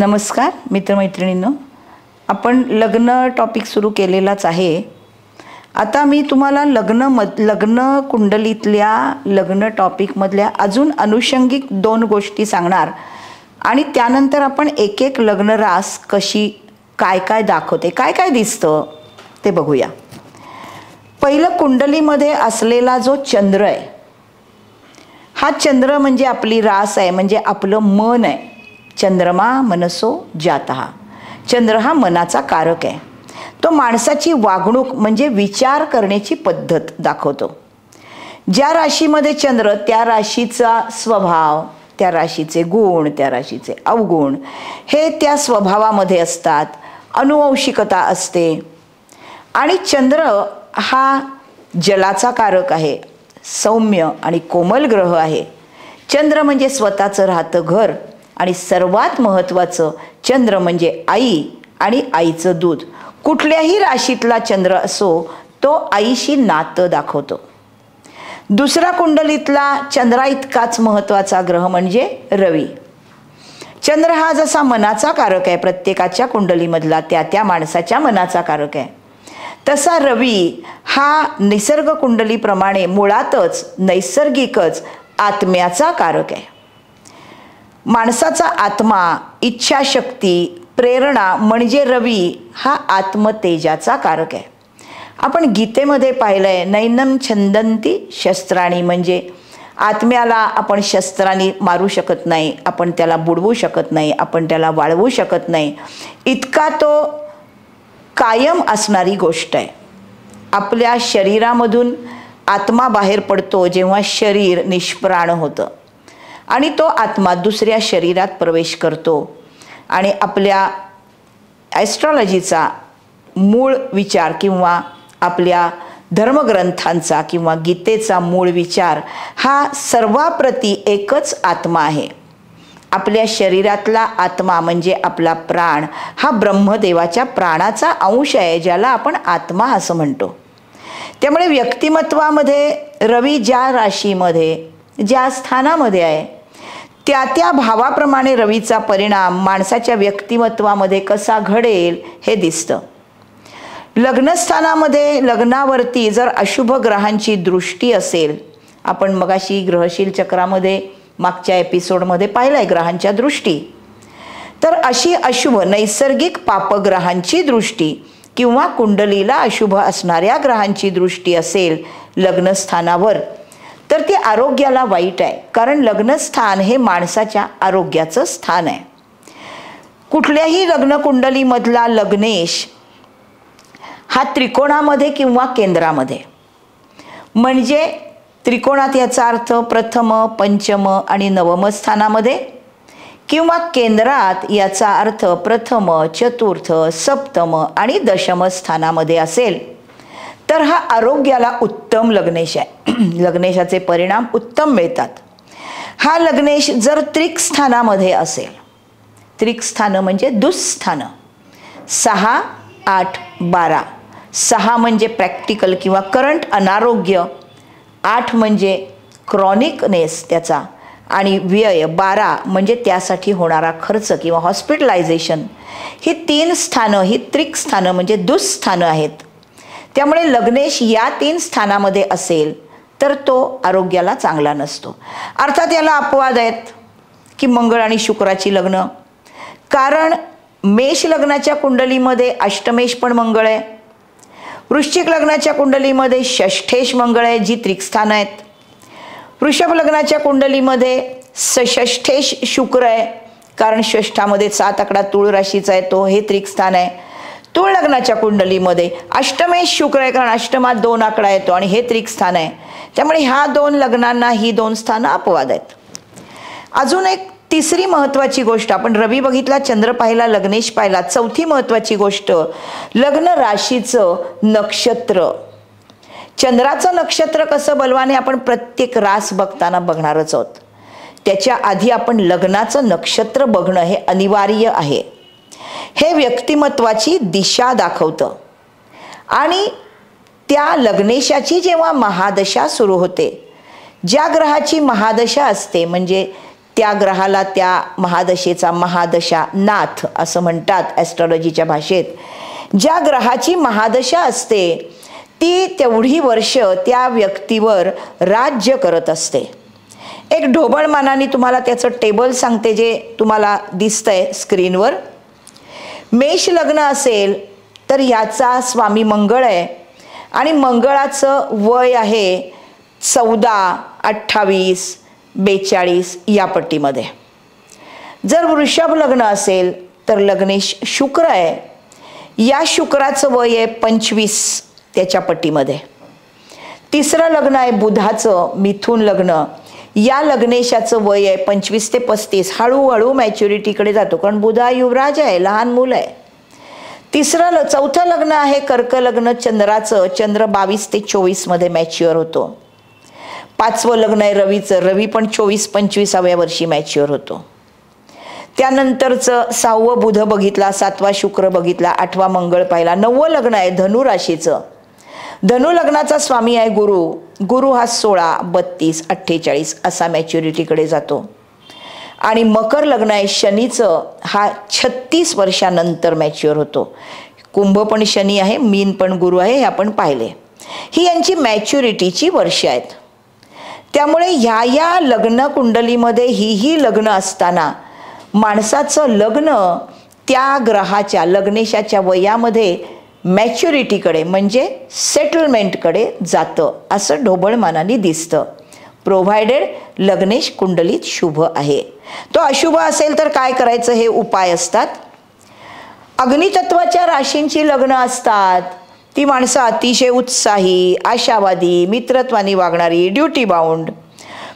नमस्कार मित्रमैत्रिणींनो, आपण लग्न टॉपिक सुरू केलेलाच आहे. आता मी तुम्हाला लग्न कुंडलीतल्या लग्न टॉपिकमधल्या अजून अनुषंगिक 2 गोष्टी सांगणार आणि त्यानंतर आपण एक एक लग्न रास कशी काय काय दाखवते, काय काय दिसतं ते बघूया. पहिलं, कुंडलीमध्ये असलेला जो चंद्र आहे, हा चंद्र म्हणजे आपली रास आहे, म्हणजे आपलं मन आहे. चंद्रमा मनसो जातः. चंद्र हा मनाचा कारक आहे. तो माणसाची वागणूक म्हणजे विचार करण्याची पद्धत दाखवतो. ज्या राशीमध्ये चंद्र, त्या राशीचा स्वभाव, त्या राशीचे गुण, त्या राशीचे अवगुण हे त्या स्वभावामध्ये असतात. अनुवंशिकता असते. आणि चंद्र हा जलाचा कारक आहे, सौम्य आणि कोमल ग्रह आहे. चंद्र म्हणजे स्वतःचं राहतं घर आणि सर्वात महत्त्वाचं, चंद्र म्हणजे आई आणि आईचं दूध. कुठल्याही राशीतला चंद्र असो, तो आईशी नातं दाखवतो. दुसरा, कुंडलीतला चंद्रा इतकाच महत्त्वाचा ग्रह म्हणजे रवी. चंद्र हा जसा मनाचा कारक आहे, प्रत्येकाच्या कुंडलीमधला त्या माणसाच्या मनाचा कारक आहे, तसा रवी हा निसर्ग कुंडलीप्रमाणे मुळातच नैसर्गिकच आत्म्याचा कारक आहे. माणसाचा आत्मा, इच्छाशक्ती, प्रेरणा म्हणजे रवी हा आत्मतेजाचा कारक आहे. आपण गीतेमध्ये पाहिलंय, नैनम छंदंती शस्त्राणी, म्हणजे आत्म्याला आपण शस्त्रांनी मारू शकत नाही, आपण त्याला बुडवू शकत नाही, आपण त्याला वाळवू शकत नाही. इतका तो कायम असणारी गोष्ट आहे. आपल्या शरीरामधून आत्मा बाहेर पडतो जेव्हा शरीर निष्प्राण होतं आणि तो आत्मा दुसऱ्या शरीरात प्रवेश करतो. आणि आपल्या ॲस्ट्रॉलॉजीचा मूळ विचार किंवा आपल्या धर्मग्रंथांचा किंवा गीतेचा मूळ विचार हा सर्वाप्रती एकच आत्मा आहे. आपल्या शरीरातला आत्मा म्हणजे आपला प्राण हा ब्रह्मदेवाच्या प्राणाचा अंश आहे, ज्याला आपण आत्मा असं म्हणतो. त्यामुळे व्यक्तिमत्वामध्ये रवी ज्या राशीमध्ये, ज्या स्थानामध्ये आहे, त्या भावाप्रमाणे रवीचा परिणाम माणसाच्या व्यक्तिमत्वामध्ये कसा घडेल हे दिसतं. लग्नस्थानामध्ये, लग्नावरती जर अशुभ ग्रहांची दृष्टी असेल, आपण मगाशी ग्रहशील चक्रामध्ये मागच्या एपिसोडमध्ये पाहिलंय ग्रहांच्या दृष्टी, तर अशी अशुभ नैसर्गिक पापग्रहांची दृष्टी किंवा कुंडलीला अशुभ असणाऱ्या ग्रहांची दृष्टी असेल लग्नस्थानावर, तर ते आरोग्याला वाईट आहे. कारण लग्नस्थान हे माणसाच्या आरोग्याचं स्थान आहे. कुठल्याही लग्नकुंडलीमधला लग्नेश हा त्रिकोणामध्ये किंवा केंद्रामध्ये, म्हणजे त्रिकोणात याचा अर्थ प्रथम, पंचम आणि नवम स्थानामध्ये, किंवा केंद्रात याचा अर्थ प्रथम, चतुर्थ, सप्तम आणि दशम स्थानामध्ये असेल, तर हा आरोग्याला उत्तम लग्नेश आहे. लग्नेशाचे परिणाम उत्तम मिळतात. हा लग्नेश जर त्रिक स्थानामध्ये असेल, त्रिक स्थान म्हणजे दुःस्थानं, 6, 8, 12. 6 म्हणजे प्रॅक्टिकल किंवा करंट अनारोग्य, 8 म्हणजे क्रॉनिकनेस त्याचा, आणि व्यय 12 म्हणजे त्यासाठी होणारा खर्च किंवा हॉस्पिटलायझेशन. ही 3 स्थानं, ही त्रिक स्थानं म्हणजे दुःस्थानं आहेत. त्यामुळे लग्नेश या 3 स्थानामध्ये असेल तर तो आरोग्याला चांगला नसतो. अर्थात याला अपवाद आहेत की मंगळ आणि शुक्राची लग्न, कारण मेष लग्नाच्या कुंडलीमध्ये अष्टमेश पण मंगळ आहे, वृश्चिक लग्नाच्या कुंडलीमध्ये षष्ठेश मंगळ आहे, जी त्रिकस्थानं आहेत, वृषभ लग्नाच्या कुंडलीमध्ये सषष्ठेश शुक्र आहे, कारण षष्ठामध्ये 7 आकडा तुळ राशीचा आहे, तो हे त्रिकस्थान आहे. तुळ लग्नाच्या कुंडलीमध्ये अष्टमेश शुक्र आहे, कारण अष्टमात 2 आकडा येतो आणि हे त्रिकस्थान आहे. त्यामुळे ह्या 2 लग्नांना ही 2 स्थानं अपवाद आहेत. अजून एक तिसरी महत्त्वाची गोष्ट, आपण रवी बघितला, चंद्र पाहिला, लग्नेश पाहिला. चौथी महत्त्वाची गोष्ट, लग्न राशीचं नक्षत्र. चंद्राचं नक्षत्र कसं बलवान आहे आपण प्रत्येक रास बघताना बघणारच आहोत. त्याच्या आधी आपण लग्नाचं नक्षत्र बघणं हे अनिवार्य आहे. हे व्यक्तिमत्वाची दिशा दाखवतं. आणि त्या लग्नेशाची जेव्हा महादशा सुरू होते, ज्या ग्रहाची महादशा असते म्हणजे त्या ग्रहाला त्या महादशेचा महादशा नाथ असं म्हणतात ॲस्ट्रॉलॉजीच्या भाषेत. ज्या ग्रहाची महादशा असते ती तेवढी वर्ष त्या व्यक्तीवर राज्य करत असते. एक ढोबळमानाने तुम्हाला त्याचं टेबल सांगते जे तुम्हाला दिसतंय स्क्रीनवर. मेष लग्न असेल तर याचा स्वामी मंगळ आहे आणि मंगळाचं वय आहे 14, 28, 42 या पट्टीमध्ये. जर वृषभ लग्न असेल तर लग्नेश शुक्र आहे. या शुक्राचं वय आहे 25 त्याच्या पट्टीमध्ये. तिसरं लग्न आहे बुधाचं मिथुन लग्न. या लग्नेशाचं वय आहे 25 ते 35. हळूहळू मॅच्युरिटीकडे जातो कारण बुध हा युवराज आहे, लहान मूल आहे. चौथं लग्न आहे कर्क लग्न चंद्राचं. चंद्र 22 ते 24 मध्ये मॅच्युअर होतो. पाचवं लग्न आहे रवीचं. रवी पण 24-25व्या वर्षी मॅच्युअर होतो. त्यानंतरचं 6वं बुध बघितला, 7वा शुक्र बघितला, 8वा मंगळ पाहिला. 9वं लग्न आहे धनु राशीचं. धनु लग्नाचा स्वामी आहे गुरु. गुरु हा 16, 32, 48 असा मॅच्युरिटीकडे जातो. आणि मकर लग्न आहे शनीचं. हा 36 वर्षानंतर मॅच्युअर होतो. कुंभ पण शनी आहे, मीन पण गुरु आहे, हे आपण पाहिले. ही यांची मॅच्युरिटीची वर्ष आहेत. त्यामुळे ह्या लग्न कुंडलीमध्ये ही लग्न असताना माणसाचं लग्न त्या ग्रहाच्या लग्नेशाच्या वयामध्ये मॅच्युरिटीकडे म्हणजे सेटलमेंटकडे जातं असं ढोबळमानाने दिसतं. प्रोव्हायडेड लग्नेश कुंडलीत शुभ आहे. तो अशुभ असेल तर काय करायचं हे उपाय असतात. अग्नितत्वाच्या राशींची लग्न असतात. ती माणसं अतिशय उत्साही, आशावादी, मित्रत्वानी वागणारी, ड्युटी बाउंड.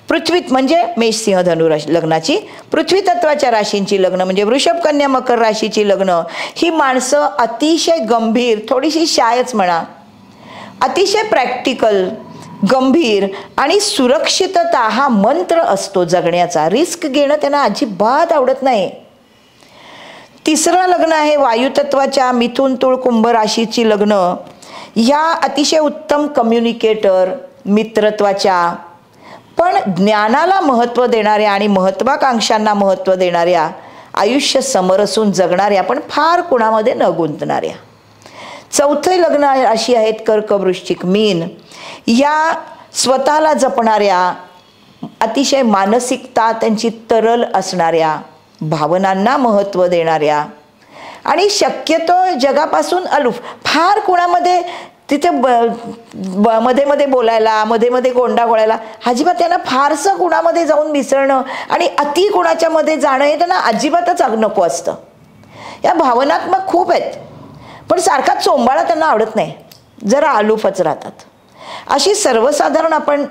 पृथ्वीत म्हणजे मेष सिंह धनु लग्नाची. पृथ्वी तत्वाच्या राशींची लग्न म्हणजे वृषभ कन्या मकर राशीची लग्न. ही माणसं अतिशय गंभीर, थोडीशी शायच म्हणा, अतिशय प्रॅक्टिकल, गंभीर आणि सुरक्षितता हा मंत्र असतो जगण्याचा. रिस्क घेणं त्यांना अजिबात आवडत नाही. तिसरं लग्न आहे वायुतत्वाच्या मिथुन तुळ कुंभ राशीची लग्न. ह्या अतिशय उत्तम कम्युनिकेटर, मित्रत्वाच्या पण ज्ञानाला महत्त्व देणाऱ्या आणि महत्त्वाकांक्षांना महत्त्व देणाऱ्या, आयुष्य समरसून जगणाऱ्या पण फार कुणामध्ये न गुंतणाऱ्या. चौथे लग्न राशी आहेत कर्क वृश्चिक मीन. या स्वतःला जपणाऱ्या, अतिशय मानसिकता त्यांची तरल असणाऱ्या, भावनांना महत्त्व देणाऱ्या आणि शक्यतो जगापासून अलूफ, फार कुणामध्ये तिथे मध्ये मध्ये बोलायला, मध्ये मध्ये गोंडा गोळायला अजिबात त्यांना फारसं कुणामध्ये जाऊन मिसळणं आणि अति कुणाच्या मध्ये जाणं हे त्यांना अजिबातच नको असतं. या भावनात्मक खूप आहेत पण सारखा चोंबाळा त्यांना आवडत नाही, जरा अलूफच राहतात. अशी सर्वसाधारण आपण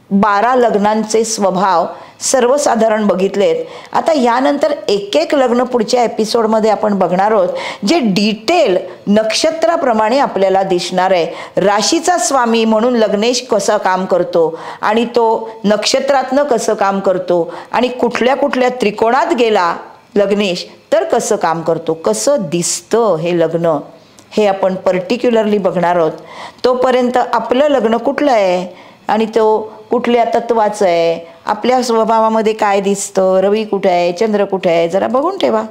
12 लग्नांचे स्वभाव सर्वसाधारण बघितलेत. आता यानंतर एक लग्न पुढच्या एपिसोडमध्ये आपण बघणार आहोत जे डिटेल नक्षत्राप्रमाणे आपल्याला दिसणार आहे. राशीचा स्वामी म्हणून लग्नेश कसं काम करतो आणि तो नक्षत्रातनं कसं काम करतो आणि कुठल्या कुठल्या त्रिकोणात गेला लग्नेश तर कसं काम करतो, कसं दिसतं हे लग्न, हे आपण पर्टिक्युलरली बघणार आहोत. तोपर्यंत आपलं लग्न कुठलं आहे आणि तो कुठल्या तत्वाचं आहे, आपल्या स्वभावामध्ये काय दिसतं, रवी कुठे आहे, चंद्र कुठे आहे, जरा बघून ठेवा.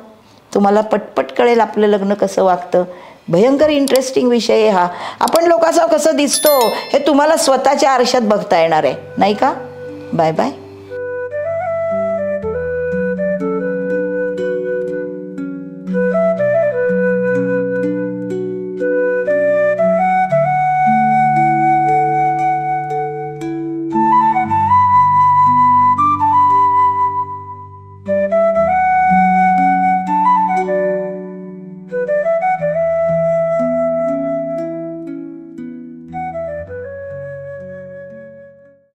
तुम्हाला पटपट कळेल आपलं लग्न कसं वागतं. भयंकर इंटरेस्टिंग विषय आहे हा. आपण लोकांचा कसं दिसतो हे तुम्हाला स्वतःच्या आरशात बघता येणार आहे, नाही का? Bye bye.